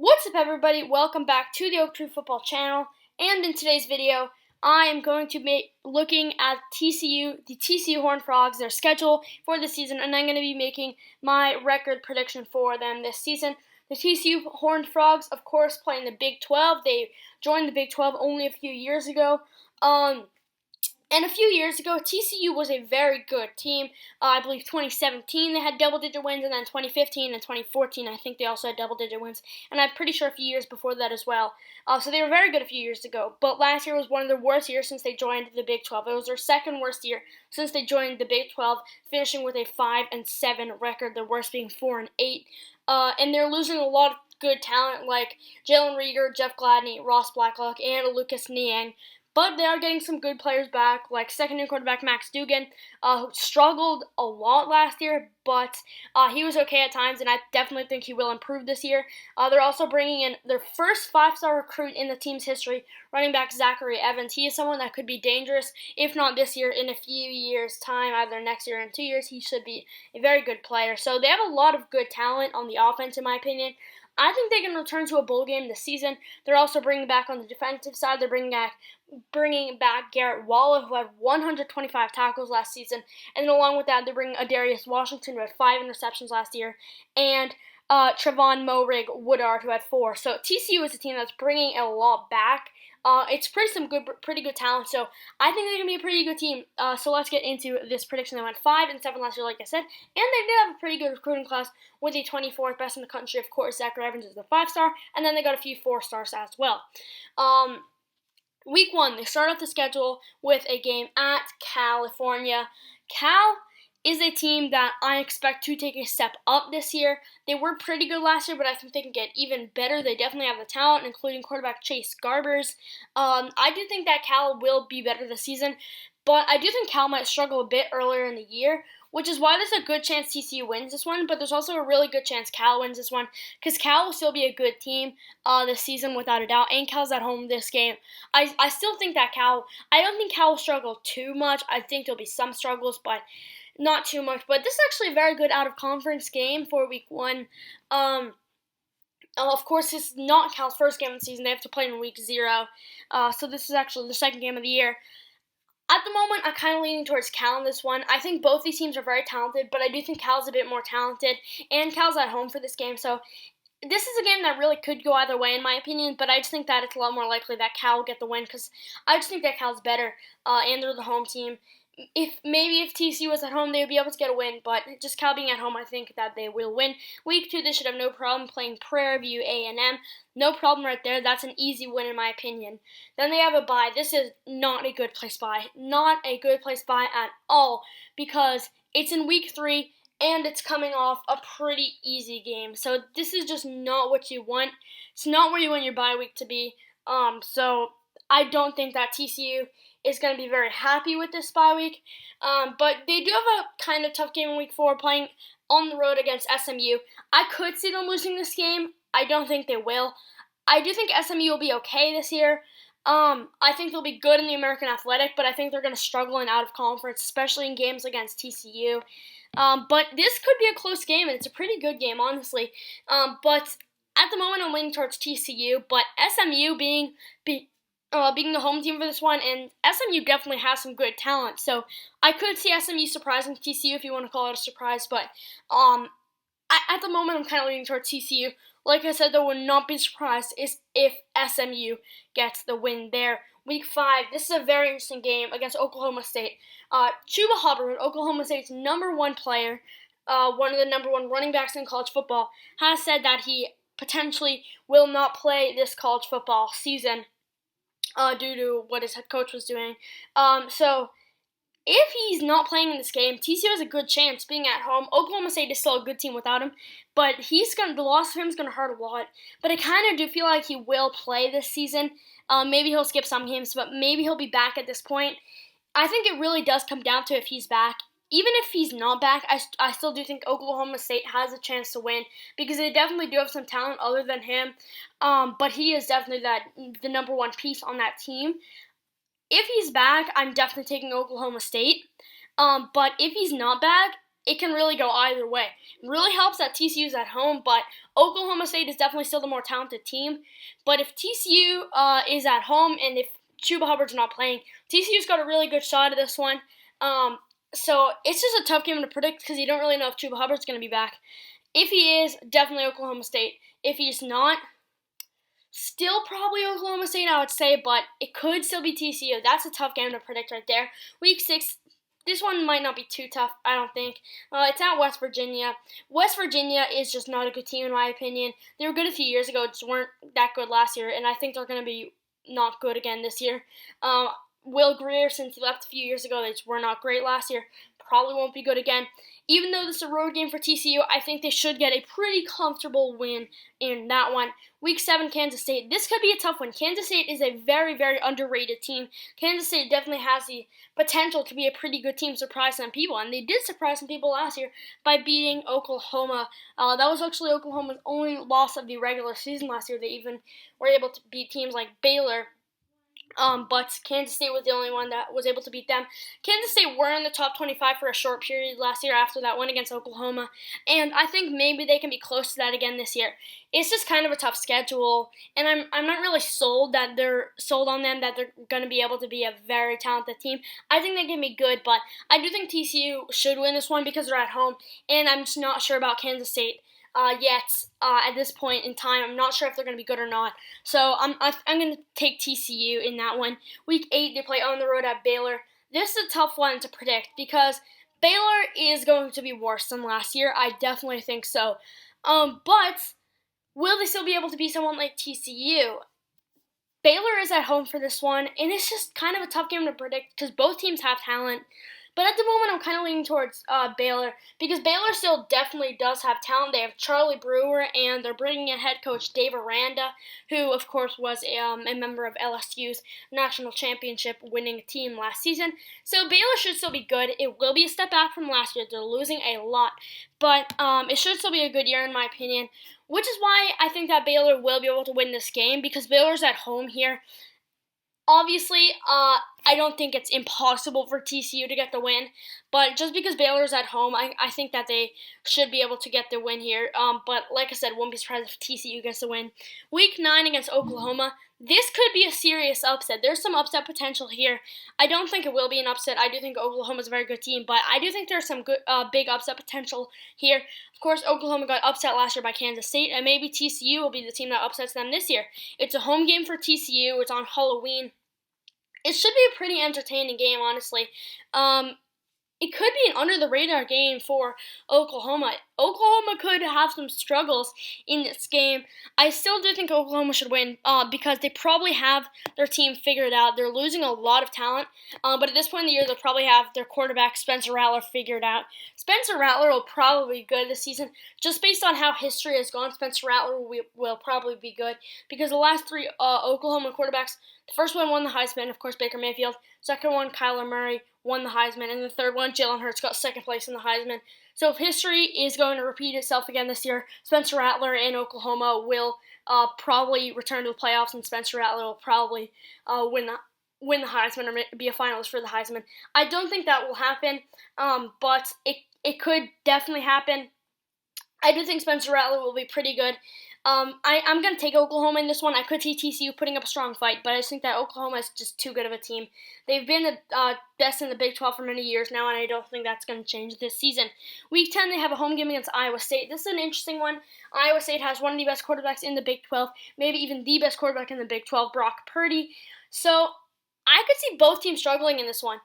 What's up, everybody? Welcome back to the Oak Tree Football channel, and in today's video I am going to be looking at the TCU Horned Frogs, their schedule for the season, and I'm going to be making my record prediction for them this season. The TCU Horned Frogs, of course, play in the Big 12. They joined the Big 12 only a few years ago. And a few years ago, TCU was a very good team. I believe 2017 they had double-digit wins, and then 2015 and 2014 I think they also had double-digit wins. And I'm pretty sure a few years before that as well. So they were very good a few years ago. But last year was one of their worst years since they joined the Big 12. It was their second worst year since they joined the Big 12, finishing with a 5-7 record. Their worst being 4-8. And they're losing a lot of good talent like Jalen Rieger, Jeff Gladney, Ross Blacklock, and Lucas Niang. But they are getting some good players back, like second-year quarterback Max Duggan, who struggled a lot last year, but he was okay at times, and I definitely think he will improve this year. They're also bringing in their first five-star recruit in the team's history, running back Zachary Evans. He is someone that could be dangerous, if not this year, in a few years' time, either next year or in 2 years. He should be a very good player. So they have a lot of good talent on the offense, in my opinion. I think they can return to a bowl game this season. They're also bringing back on the defensive side. They're bringing back Garrett Waller, who had 125 tackles last season. And then along with that, they're bringing Adarius Washington, who had 5 interceptions last year, and Trevon Moehrig Woodard, who had 4. So TCU is a team that's bringing a lot back. It's pretty good talent, so I think they're going to be a pretty good team. So let's get into this prediction. They went 5-7 last year, like I said, and they did have a pretty good recruiting class with the 24th best in the country. Of course, Zachary Evans is the 5-star, and then they got a few 4-stars as well. Week 1, they start off the schedule with a game at California. Cal is a team that I expect to take a step up this year. They were pretty good last year, but I think they can get even better. They definitely have the talent, including quarterback Chase Garbers. I do think that Cal will be better this season, but I do think Cal might struggle a bit earlier in the year, which is why there's a good chance TCU wins this one, but there's also a really good chance Cal wins this one, because Cal will still be a good team this season without a doubt, and Cal's at home this game. I still think that I don't think Cal will struggle too much. I think there'll be some struggles, but not too much. But this is actually a very good out-of-conference game for Week 1. Of course, this is not Cal's first game of the season. They have to play in Week 0. So this is actually the second game of the year. At the moment, I'm kind of leaning towards Cal in this one. I think both these teams are very talented, but I do think Cal's a bit more talented, and Cal's at home for this game. So this is a game that really could go either way, in my opinion, but I just think that it's a lot more likely that Cal will get the win, because I just think that Cal's better, and they're the home team. If TCU was at home, they would be able to get a win, but just Cal being at home, I think that they will win. Week 2, they should have no problem playing Prairie View A&M. No problem right there. That's an easy win, in my opinion. Then they have a bye. This is not a good place bye. Not a good place bye at all, because it's in Week 3, and it's coming off a pretty easy game. So this is just not what you want. It's not where you want your bye week to be. So I don't think that TCU is going to be very happy with this bye week. But they do have a kind of tough game in Week 4, playing on the road against SMU. I could see them losing this game. I don't think they will. I do think SMU will be okay this year. I think they'll be good in the American Athletic, but I think they're going to struggle in out-of-conference, especially in games against TCU. But this could be a close game, and it's a pretty good game, honestly. But at the moment, I'm leaning towards TCU, but SMU being the home team for this one, and SMU definitely has some good talent, so I could see SMU surprising TCU, if you want to call it a surprise, but at the moment, I'm kind of leaning towards TCU. Like I said, though, would not be surprised if SMU gets the win there. Week 5, this is a very interesting game against Oklahoma State. Chuba Hubbard, Oklahoma State's number 1 player, one of the number 1 running backs in college football, has said that he potentially will not play this college football season due to what his head coach was doing. So if he's not playing in this game, TCU has a good chance being at home. Oklahoma State is still a good team without him, but the loss of him is going to hurt a lot. But I kind of do feel like he will play this season. Maybe he'll skip some games, but maybe he'll be back at this point. I think it really does come down to if he's back. Even if he's not back, I still do think Oklahoma State has a chance to win, because they definitely do have some talent other than him. But he is definitely the number 1 piece on that team. If he's back, I'm definitely taking Oklahoma State. But if he's not back, it can really go either way. It really helps that TCU's at home, but Oklahoma State is definitely still the more talented team. But if TCU is at home and if Chuba Hubbard's not playing, TCU's got a really good shot at this one. So it's just a tough game to predict because you don't really know if Chuba Hubbard's going to be back. If he is, definitely Oklahoma State. If he's not, still probably Oklahoma State, I would say, but it could still be TCU. That's a tough game to predict right there. Week 6, this one might not be too tough, I don't think. It's at West Virginia. West Virginia is just not a good team, in my opinion. They were good a few years ago, just weren't that good last year, and I think they're going to be not good again this year. Will Greer, since he left a few years ago, they just were not great last year. Probably won't be good again. Even though this is a road game for TCU, I think they should get a pretty comfortable win in that one. Week 7, Kansas State. This could be a tough one. Kansas State is a very, very underrated team. Kansas State definitely has the potential to be a pretty good team, surprise some people. And they did surprise some people last year by beating Oklahoma. That was actually Oklahoma's only loss of the regular season last year. They even were able to beat teams like Baylor. But Kansas State was the only one that was able to beat them. Kansas State were in the top 25 for a short period last year after that win against Oklahoma, and I think maybe they can be close to that again this year. It's just kind of a tough schedule, and I'm not really sold on them that they're going to be able to be a very talented team. I think they can be good, but I do think TCU should win this one because they're at home, and I'm just not sure about Kansas State. Yet at this point in time. I'm not sure if they're going to be good or not. So I'm going to take TCU in that one. Week 8, they play on the road at Baylor. This is a tough one to predict because Baylor is going to be worse than last year. I definitely think so. But will they still be able to beat someone like TCU? Baylor is at home for this one, and it's just kind of a tough game to predict because both teams have talent. But at the moment, I'm kind of leaning towards Baylor because Baylor still definitely does have talent. They have Charlie Brewer, and they're bringing in head coach Dave Aranda, who, of course, was a member of LSU's national championship winning team last season. So Baylor should still be good. It will be a step back from last year. They're losing a lot. But it should still be a good year, in my opinion, which is why I think that Baylor will be able to win this game because Baylor's at home here. Obviously, I don't think it's impossible for TCU to get the win, but just because Baylor's at home, I think that they should be able to get the win here. But like I said, won't be surprised if TCU gets the win. Week 9 against Oklahoma. This could be a serious upset. There's some upset potential here. I don't think it will be an upset. I do think Oklahoma's a very good team, but I do think there's some good, big upset potential here. Of course, Oklahoma got upset last year by Kansas State, and maybe TCU will be the team that upsets them this year. It's a home game for TCU. It's on Halloween. It should be a pretty entertaining game, honestly. It could be an under-the-radar game for Oklahoma. Oklahoma could have some struggles in this game. I still do think Oklahoma should win because they probably have their team figured out. They're losing a lot of talent, but at this point in the year, they'll probably have their quarterback, Spencer Rattler, figured out. Spencer Rattler will probably be good this season. Just based on how history has gone, Spencer Rattler will probably be good because the last 3 Oklahoma quarterbacks, the first one won the Heisman, of course, Baker Mayfield. Second one, Kyler Murray, won the Heisman. And the third one, Jalen Hurts, got second place in the Heisman. So if history is going to repeat itself again this year, Spencer Rattler in Oklahoma will probably return to the playoffs, and Spencer Rattler will probably win the Heisman or be a finalist for the Heisman. I don't think that will happen, but it could definitely happen. I do think Spencer Rattler will be pretty good. I'm going to take Oklahoma in this one. I could see TCU putting up a strong fight, but I just think that Oklahoma is just too good of a team. They've been the best in the Big 12 for many years now, and I don't think that's going to change this season. Week 10, they have a home game against Iowa State. This is an interesting one. Iowa State has one of the best quarterbacks in the Big 12, maybe even the best quarterback in the Big 12, Brock Purdy. So I could see both teams struggling in this one.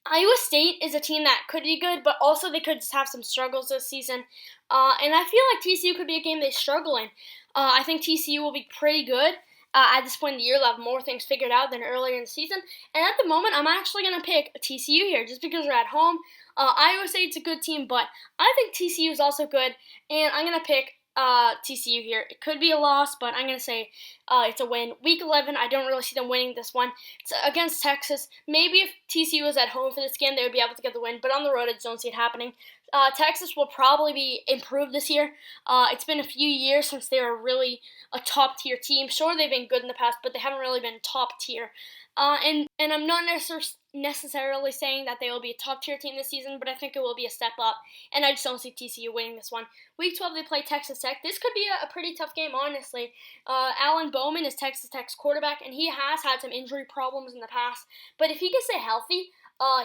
Iowa State is a team that could be good, but also they could just have some struggles this season. And I feel like TCU could be a game they struggle in. I think TCU will be pretty good. At this point in the year, they'll have more things figured out than earlier in the season. And at the moment, I'm actually going to pick TCU here just because they're at home. Iowa State's a good team, but I think TCU is also good. And I'm going to pick TCU here. It could be a loss, but I'm going to say it's a win. Week 11, I don't really see them winning this one. It's against Texas. Maybe if TCU was at home for this game, they would be able to get the win, but on the road, I just don't see it happening. Texas will probably be improved this year. It's been a few years since they were really a top-tier team. Sure, they've been good in the past, but they haven't really been top tier. And I'm not necessarily saying that they will be a top-tier team this season, but I think it will be a step up, and I just don't see TCU winning this one. Week 12, they play Texas Tech. This could be a pretty tough game, honestly. Alan Bowman is Texas Tech's quarterback, and he has had some injury problems in the past, but if he can stay healthy,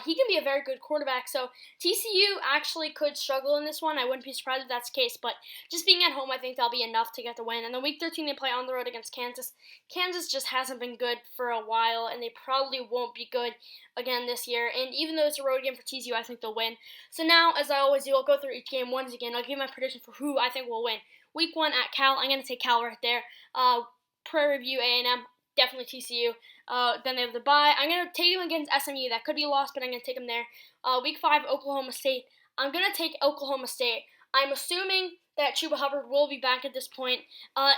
he can be a very good quarterback. So TCU actually could struggle in this one. I wouldn't be surprised if that's the case, but just being at home, I think that'll be enough to get the win. And then week 13, they play on the road against Kansas. Kansas just hasn't been good for a while, and they probably won't be good again this year. And even though it's a road game for TCU, I think they'll win. So now, as I always do, I'll go through each game once again. I'll give my prediction for who I think will win. Week 1 at Cal, I'm going to take Cal right there. Prairie View A&M, definitely TCU. Then they have the bye. I'm going to take them against SMU. That could be a loss, but I'm going to take them there. Week 5, Oklahoma State. I'm going to take Oklahoma State. I'm assuming that Chuba Hubbard will be back at this point.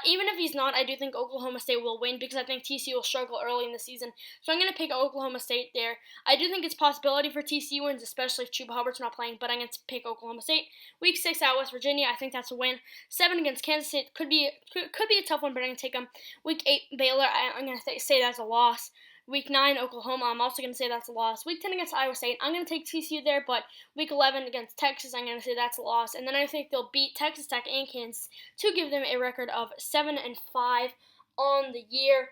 Even if he's not, I do think Oklahoma State will win because I think TCU will struggle early in the season. So I'm going to pick Oklahoma State there. I do think it's a possibility for TCU wins, especially if Chuba Hubbard's not playing, but I'm going to pick Oklahoma State. Week 6 at West Virginia, I think that's a win. 7 against Kansas State could be a tough one, but I'm going to take them. Week 8, Baylor, I'm going to say that's a loss. Week 9, Oklahoma, I'm also going to say that's a loss. Week 10 against Iowa State, I'm going to take TCU there, but Week 11 against Texas, I'm going to say that's a loss. And then I think they'll beat Texas Tech and Kansas to give them a record of 7-5 on the year.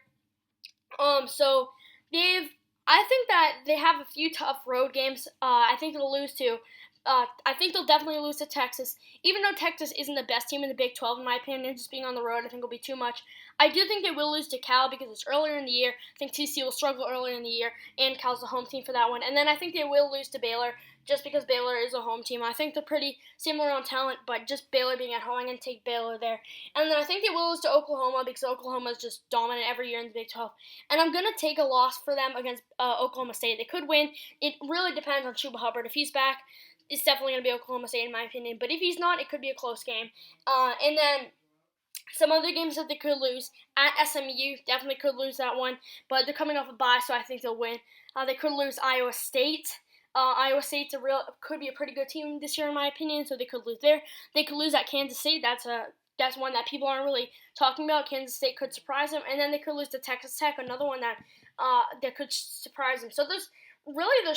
So I think that they have a few tough road games. I think they'll lose to. I think they'll definitely lose to Texas. Even though Texas isn't the best team in the Big 12, in my opinion, just being on the road, I think will be too much. I do think they will lose to Cal because it's earlier in the year. I think TCU will struggle earlier in the year, and Cal's the home team for that one. And then I think they will lose to Baylor just because Baylor is a home team. I think they're pretty similar on talent, but just Baylor being at home, I'm going to take Baylor there. And then I think they will lose to Oklahoma because Oklahoma is just dominant every year in the Big 12. And I'm going to take a loss for them against Oklahoma State. They could win. It really depends on Chuba Hubbard. If he's back, it's definitely going to be Oklahoma State in my opinion. But if he's not, it could be a close game. And then some other games that they could lose. At SMU, definitely could lose that one. But they're coming off a bye, so I think they'll win. They could lose Iowa State. Iowa State's could be a pretty good team this year in my opinion, so they could lose there. They could lose at Kansas State. That's one that people aren't really talking about. Kansas State could surprise them. And then they could lose to Texas Tech, another one that could surprise them. So there's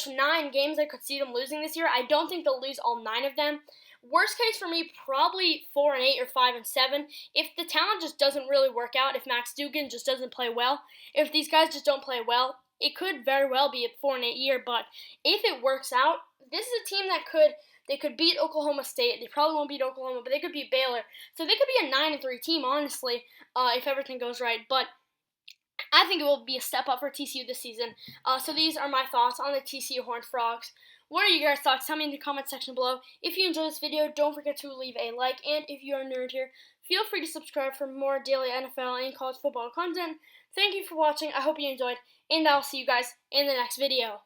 9 games I could see them losing this year. I don't think they'll lose all 9 of them. Worst case for me, probably 4-8 or 5-7. If the talent just doesn't really work out, if Max Duggan just doesn't play well, if these guys just don't play well, it could very well be a 4-8 year. But if it works out, this is a team that could beat Oklahoma State. They probably won't beat Oklahoma, but they could beat Baylor. So they could be a 9-3 team, honestly, if everything goes right. But I think it will be a step up for TCU this season. So these are my thoughts on the TCU Horned Frogs. What are your guys' thoughts? Tell me in the comment section below. If you enjoyed this video, don't forget to leave a like. And if you are new here, feel free to subscribe for more daily NFL and college football content. Thank you for watching. I hope you enjoyed. And I'll see you guys in the next video.